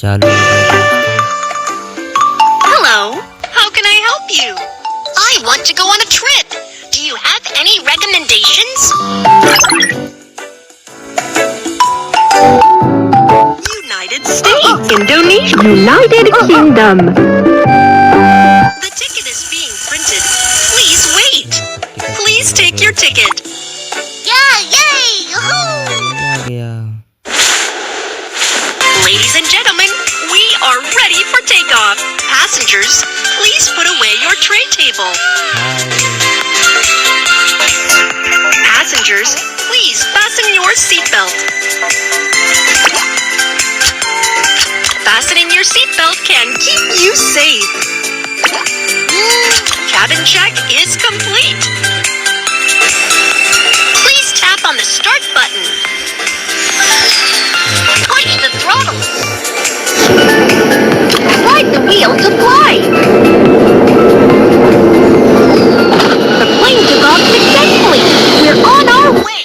चालू हो गया दोस्तों। Hello, how can I help you? I want to go on a trip. Do you have any recommendations? United States. Indonesia. United Kingdom. The ticket is being printed. Please wait. Please take your ticket. Yay! आ गया। Ladies and gentlemen, we are ready for takeoff. Passengers, please put away your tray table. Passengers, please fasten your seatbelt. Fastening your seatbelt can keep you safe. Cabin check is complete. Please tap on the start button. Push the throttle. Ride the wheel to fly. The plane took off successfully. We're on our way.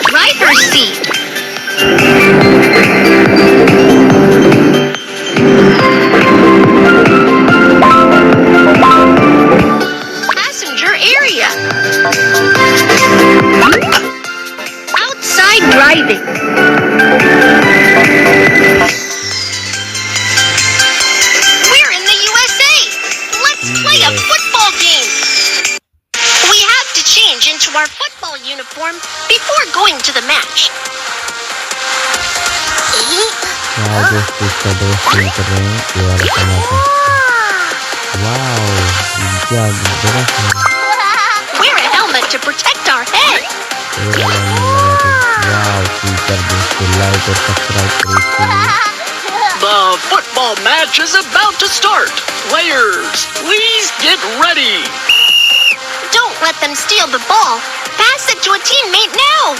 Driver's seat. Passenger area. Outside driving. We're in the USA. Let's play a football game. We have to change into our football uniform before going to the match. यहाँ दोस्तों इसका दोस्त नहीं कर रहे हैं ये वाला टमाटर। वाओ क्या बड़ा है। Wear a helmet to protect our head. ये वाला नहीं लगा तो वाओ टीचर दोस्तों लाइक और सब्सक्राइब करें इसके लिए। The football match is about to start. Players, please get ready. Don't let them steal the ball. Pass it to a teammate now.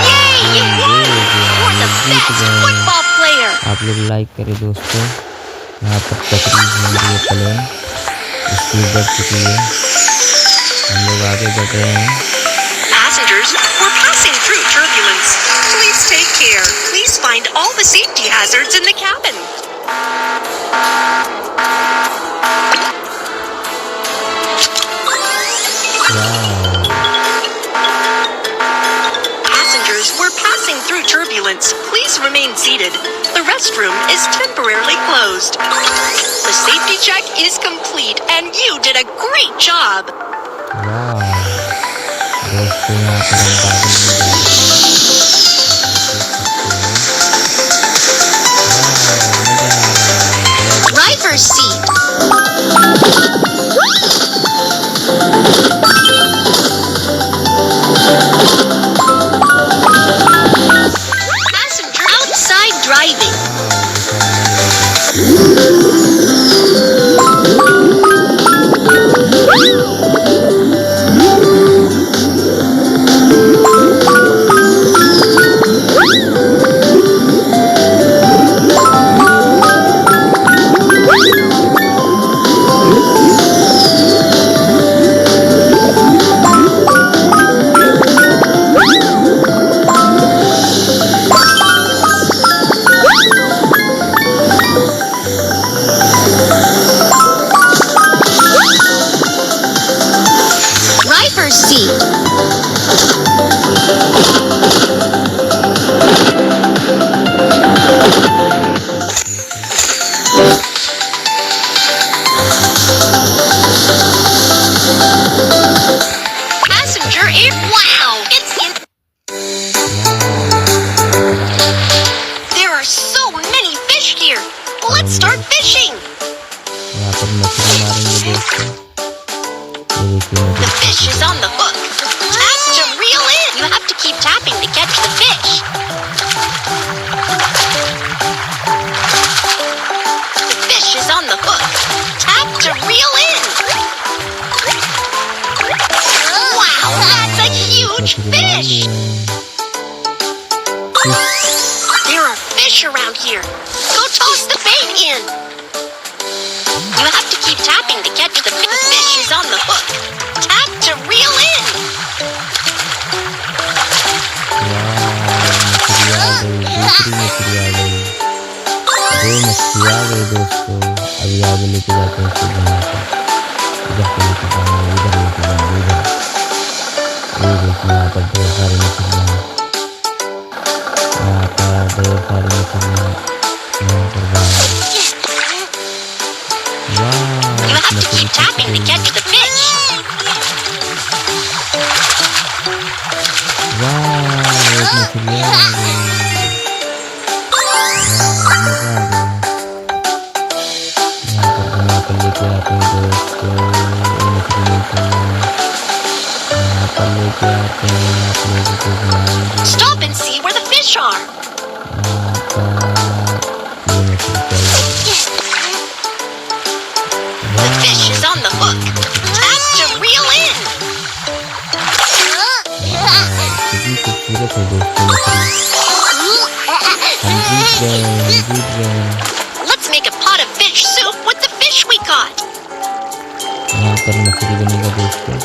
Yay! You won! You're the best football player. आप लोग like करें दोस्तों। यहाँ पर तकरीब हो रही है प्लेन स्पीड बढ़ चुकी है। हम लोग आगे बढ़ रहे हैं। Passengers, we're passing through turbulence. Please take care. Please find all the safety hazards in the cabin. Passengers, we're passing through turbulence. Please remain seated. The restroom is temporarily closed. The safety check is complete and you did a great job. वाह दोस्तों यहाँ पर हम बादल में जा रहे हैं। Driver's seat. Passenger outside driving. Driver's seat. Passenger air. Wow! It's in. There are so many fish here. Let's start fishing. यहाँ पर मछली मारेंगे दोस्तों। ये देखिए The fish is on the hook. Tap to reel in. You have to keep tapping to catch the fish. huge fish! There are fish around here. Go toss the bait in. You have to keep tapping to catch the fish. The fish is on the hook. Tap to reel in. दूसरी मछली आ गई। दो मछली आ गई दोस्तों। अभी आगे लेके जाते हैं इसको यहाँ पर। इधर से लेके जाएंगे, इधर लेके जाएंगे, इधर। ये देखिए यहाँ पर ढेर सारी मछलियाँ हैं। यहाँ पर ढेर सारी मछलियाँ यहाँ पर बाहर। वाह, You have to keep tapping to catch the fish. वाह, एक मछली आ गई। यहाँ पर लेके आते हैं दोस्तों, मछली लेके यहाँ पर लेके आते हैं, आप लोगों को घुमाएंगे। Stop and see where the fish are. यहाँ पर ये मछली चाहिए। The fish is on the hook. Tap to reel in. कितनी खूबसूरत है दोस्तों मछली। हम जीत गए। Let's make a pot of fish soup with the fish we caught. यहाँ पर मछली बनेगा दोस्तों।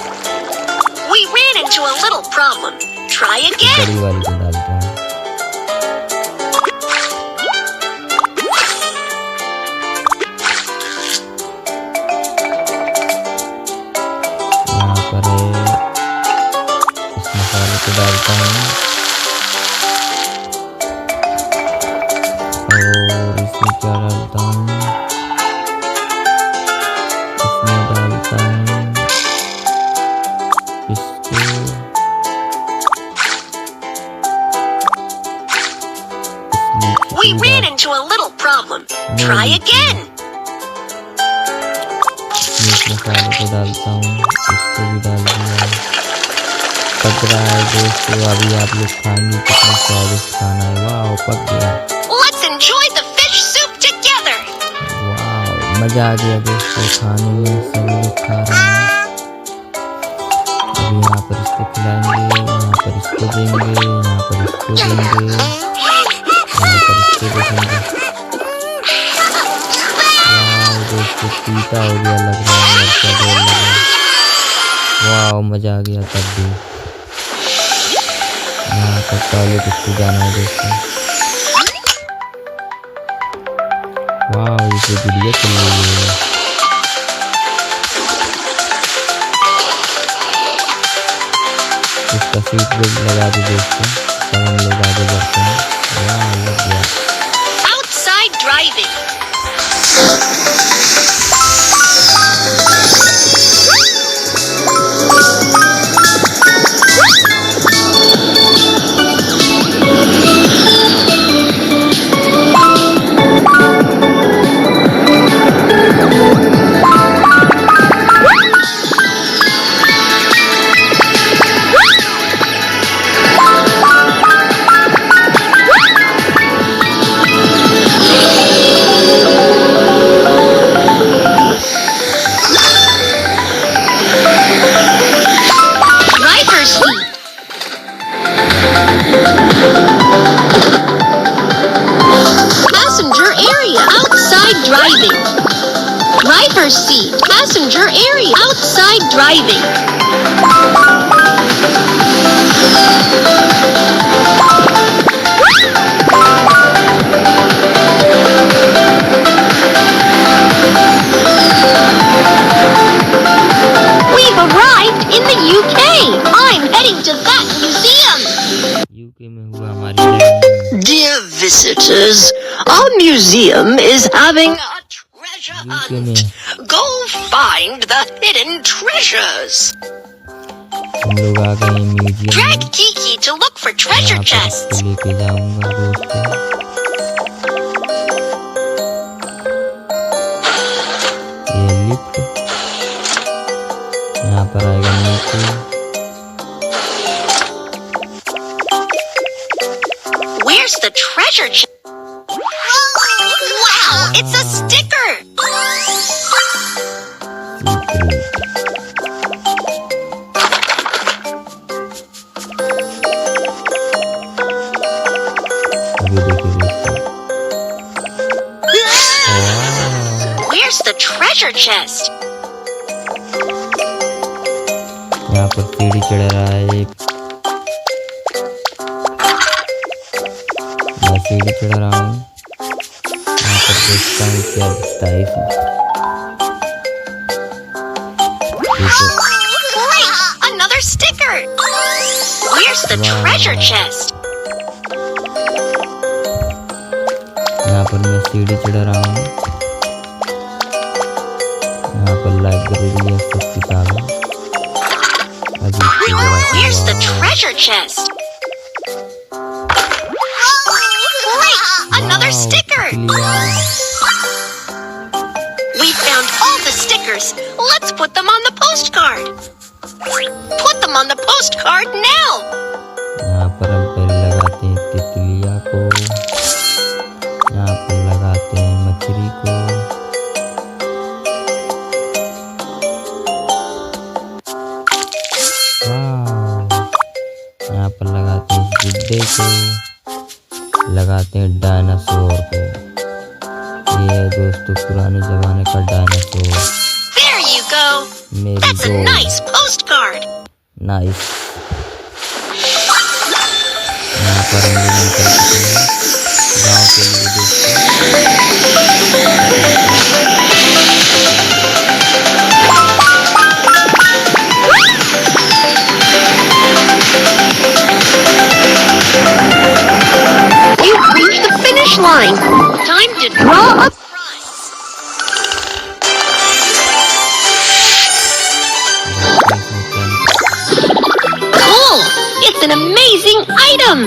We ran into a little problem. Try again. बड़ी वाली को डालते हैं। यहाँ पर इस मसाले को डालता हूँ और इसमें क्या डालता हूँ, इसमें डालता हूँ इसको, We ran into a little problem. Try again. इस मसाले को डालता हूँ, इसको भी डाल दिया। पक रहा है दोस्तों, अभी आप लोग खाएंगे कितना स्वादिष्ट खाना है। वाह, पक गया। Let's enjoy the fish soup together. वाह, मजा आ गया दोस्तों खाने में, सभी लोग खा रहे हैं। अभी यहाँ पर इसको खिलाएंगे, यहाँ पर इसको देंगे, यहाँ पर इसको देंगे, यहाँ पर इसको देखेंगे। वाह दोस्तों, तीता हो गया लग रहा है, मिर्चा जोर लगा। वाह, मजा आ गया तब भी। यहाँ पर टॉयलेट इसको जाना है दोस्तों। वाह, इसे वीडियो चल रही है। इसका सीट बेल्ट लगा दो दोस्तों, तब हम लोग आगे बढ़ते हैं। वाह, लग गया। Outside driving. Driver's seat. Passenger area. Outside driving. We've arrived in the UK. I'm heading to that museum. UK में हुआ हमारी। Dear visitors, our museum is having a treasure hunt. Go find the hidden treasures. हम लोग आ गए हैं museum में। Drag Kiki to look for treasure यहाँ पर chests. इसको लेके जाऊंगा दोस्तों। ये लिफ्ट यहाँ पर आएगा नीचे। Where's the treasure chest? Wow, it's a sticker. treasure chest. यहाँ पर सीढ़ी चढ़ रहा है एक। मैं सीढ़ी चढ़ रहा हूँ। यहाँ पर देखता हूँ क्या दिखता है इसमें। Great! Another sticker! Where's the treasure chest? यहाँ पर मैं सीढ़ी चढ़ रहा हूँ। यहाँ पर लाइब्रेरी है, सब किताबें। Where's the treasure chest? Great! Another sticker! We found all the stickers. Let's put them on the postcard. Put them on the postcard now. यहाँ पर हम पहले लगाते हैं तितलिया को, यहाँ पर लगाते हैं मछली को, यहाँ पर लगाते हैं गुड्डे को, लगाते हैं डायनासोर को। ये है दोस्तों पुराने जमाने का dinosaur. There you go. That's a nice postcard. Nice. यहाँ पर हम लोग निकल चुके हैं गाँव के लिए दोस्तों। You've reached the finish line. Time to Draw a Cool! It's an amazing item!